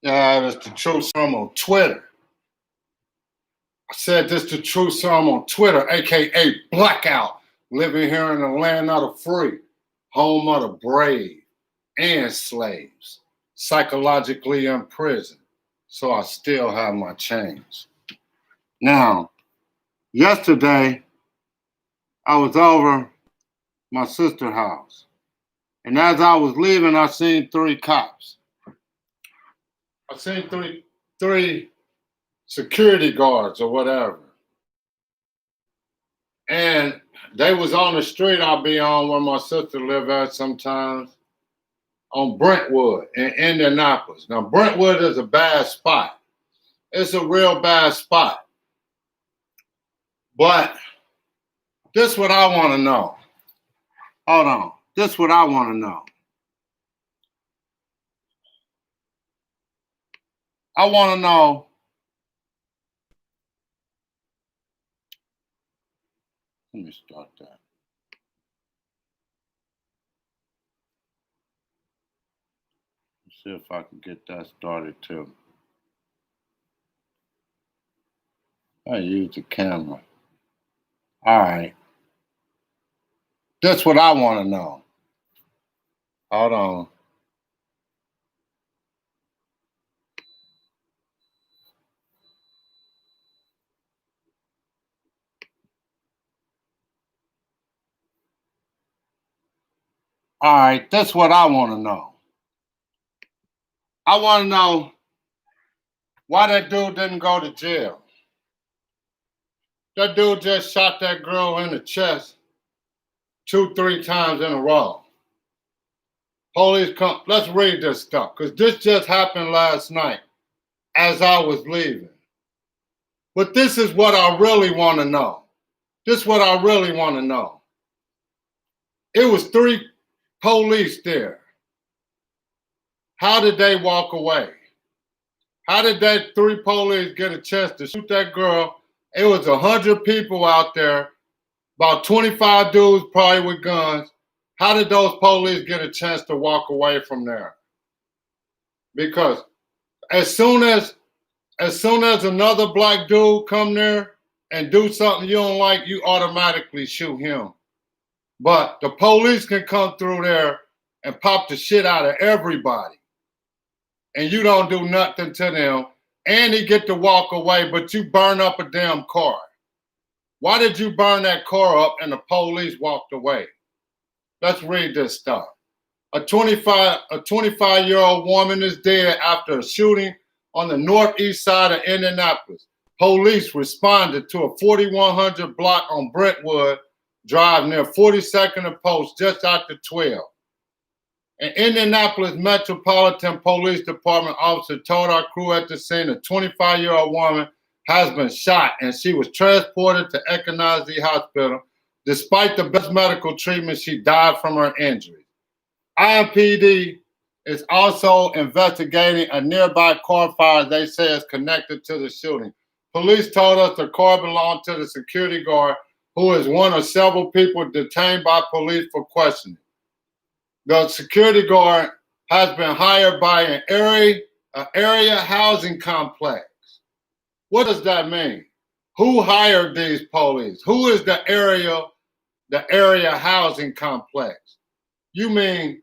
Yeah, that's the truth serum on Twitter. I said this the truth serum on Twitter, aka Blackout. Living here in the land of the free, home of the brave and slaves, psychologically imprisoned. So I still have my chains. Now, yesterday I was over my sister's house, and as I was leaving, I seen three cops. I seen three security guards or whatever. And they was on the street I'll be on where my sister live at sometimes, on Brentwood in Indianapolis. Now, Brentwood is a bad spot. It's a real bad spot. But this what I want to know. Hold on. This what I want to know. I want to know. Let me start that. See if I can get that started too. I use the camera. All right. That's what I want to know. Hold on. All right. That's what I want to know. I want to know why that dude didn't go to jail. That dude just shot that girl in the chest 2-3 times in a row. Police come. Let's read this stuff because this just happened last night as I was leaving. But this is what I really want to know. This is what I really want to know. It was 3 police there. How did they walk away? How did that 3 police get a chance to shoot that girl? It was 100 people out there, about 25 dudes probably with guns. How did those police get a chance to walk away from there? Because as soon as another black dude come there and do something you don't like, you automatically shoot him. But the police can come through there and pop the shit out of everybody. And you don't do nothing to them. And he get to walk away, but you burn up a damn car. Why did you burn that car up and the police walked away? Let's read this stuff. A 25-year-old woman is dead after a shooting on the northeast side of Indianapolis. Police responded to a 4100 block on Brentwood Drive near 42nd and Post just after 12. An Indianapolis Metropolitan Police Department officer told our crew at the scene a 25-year-old woman has been shot and she was transported to Eskenazi Hospital. Despite the best medical treatment, she died from her injuries. IMPD is also investigating a nearby car fire they say is connected to the shooting. Police told us the car belonged to the security guard, who is one of several people detained by police for questioning. The security guard has been hired by an area housing complex. What does that mean? Who hired these police? Who is the area housing complex? You mean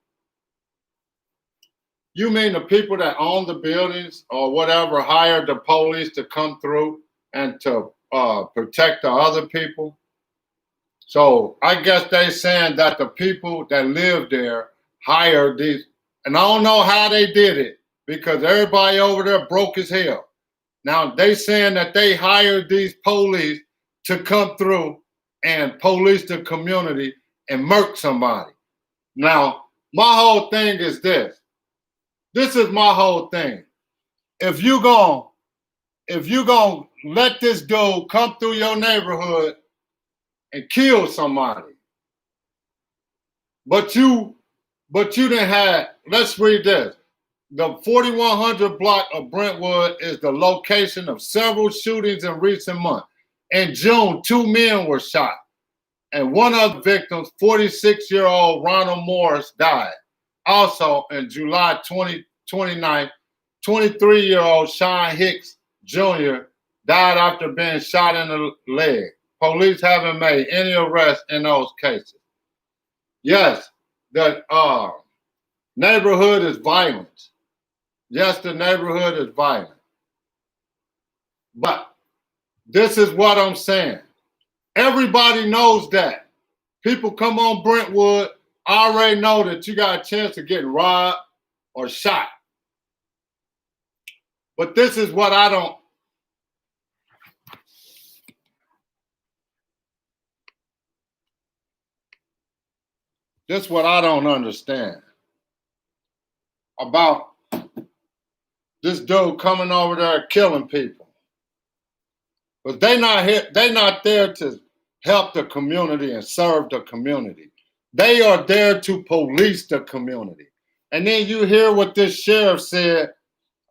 the people that own the buildings or whatever hired the police to come through and to protect the other people? So I guess they saying that the people that live there hired these, and I don't know how they did it because everybody over there broke as hell. Now they saying that they hired these police to come through and police the community and murk somebody. Now, my whole thing is this. This is my whole thing. If you gonna let this dude come through your neighborhood and kill somebody, but you didn't have, let's read this. The 4100 block of Brentwood is the location of several shootings in recent months. In June, 2 men were shot, and one of the victims, 46-year-old Ronald Morris, died. Also, in July 2029, 23-year-old Sean Hicks Jr. died after being shot in the leg. Police haven't made any arrests in those cases. Yes, the neighborhood is violent. Yes, the neighborhood is violent. But this is what I'm saying. Everybody knows that. People come on Brentwood, already know that you got a chance of getting robbed or shot. But this is what I don't. This is what I don't understand about this dude coming over there killing people. But they not there to help the community and serve the community. They are there to police the community. And then you hear what this sheriff said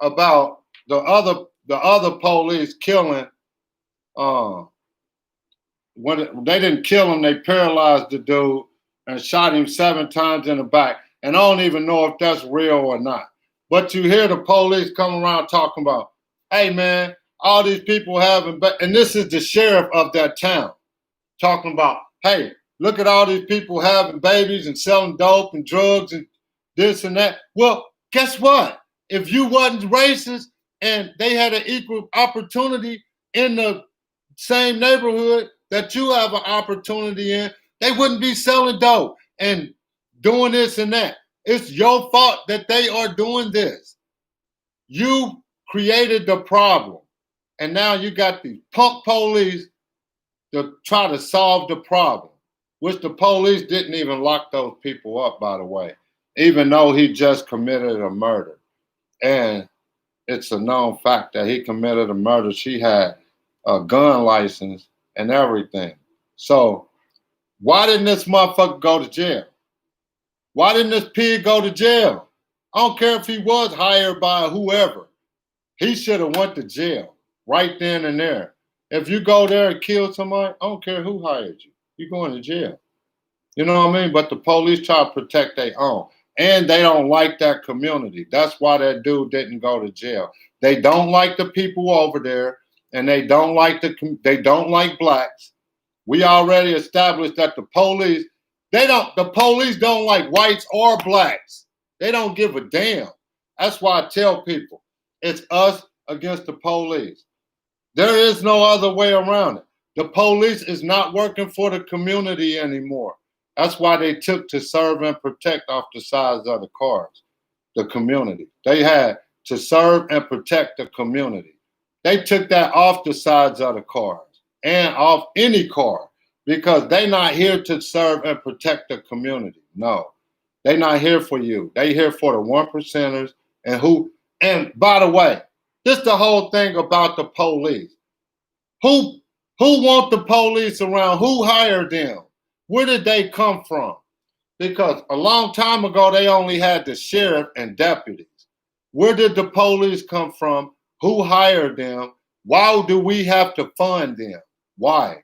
about the other police killing. When they didn't kill him, they paralyzed the dude and shot him 7 times in the back. And I don't even know if that's real or not. But you hear the police come around talking about, hey man, all these people having, and this is the sheriff of that town talking about, hey, look at all these people having babies and selling dope and drugs and this and that. Well, guess what? If you wasn't racist and they had an equal opportunity in the same neighborhood that you have an opportunity in, they wouldn't be selling dope and doing this and that. It's your fault that they are doing this. You created the problem. And now you got these punk police to try to solve the problem, which the police didn't even lock those people up, by the way, even though he just committed a murder. And it's a known fact that he committed a murder. She had a gun license and everything. So why didn't this motherfucker go to jail? Why didn't this pig go to jail? I don't care if he was hired by whoever. He should have went to jail right then and there. If you go there and kill somebody, I don't care who hired you. You're going to jail. You know what I mean? But the police try to protect their own. And they don't like that community. That's why that dude didn't go to jail. They don't like the people over there, and they don't like blacks. We already established that the police don't like whites or blacks. They don't give a damn. That's why I tell people, it's us against the police. There is no other way around it. The police is not working for the community anymore. That's why they took to serve and protect off the sides of the cars, the community. They had to serve and protect the community. They took that off the sides of the cars and off any car because they're not here to serve and protect the community. No, they're not here for you. They're here for the 1%ers and by the way, this the whole thing about the police. Who want the police around? Who hired them? Where did they come from? Because a long time ago, they only had the sheriff and deputies. Where did the police come from? Who hired them? Why do we have to fund them? Why?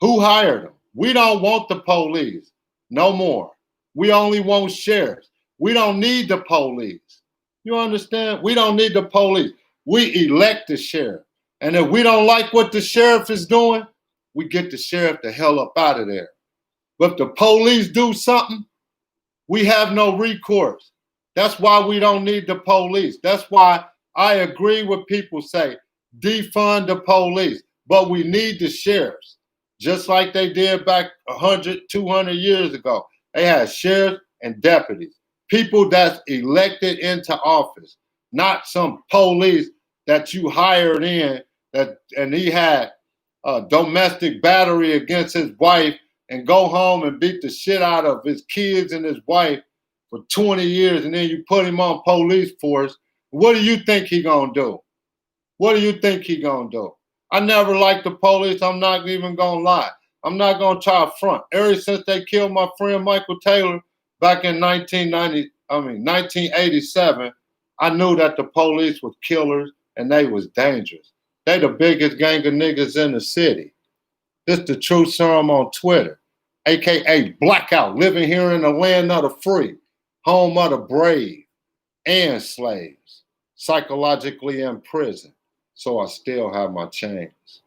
Who hired them? We don't want the police no more. We only want sheriffs. We don't need the police. You understand? We don't need the police. We elect the sheriff. And if we don't like what the sheriff is doing, we get the sheriff the hell up out of there. But if the police do something, we have no recourse. That's why we don't need the police. That's why I agree with people say, defund the police. But we need the sheriffs, just like they did back 100, 200 years ago. They had sheriffs and deputies, people that's elected into office, not some police that you hired in and he had a domestic battery against his wife and go home and beat the shit out of his kids and his wife for 20 years, and then you put him on police force. What do you think he gonna do? What do you think he gonna do? I never liked the police. I'm not even gonna lie. I'm not gonna try to front. Ever since they killed my friend Michael Taylor back in 1987, I knew that the police was killers and they was dangerous. They the biggest gang of niggas in the city. This the Truth Serum on Twitter, aka Blackout, living here in the land of the free, home of the brave and slaves. psychologically in prison. So I still have my chains.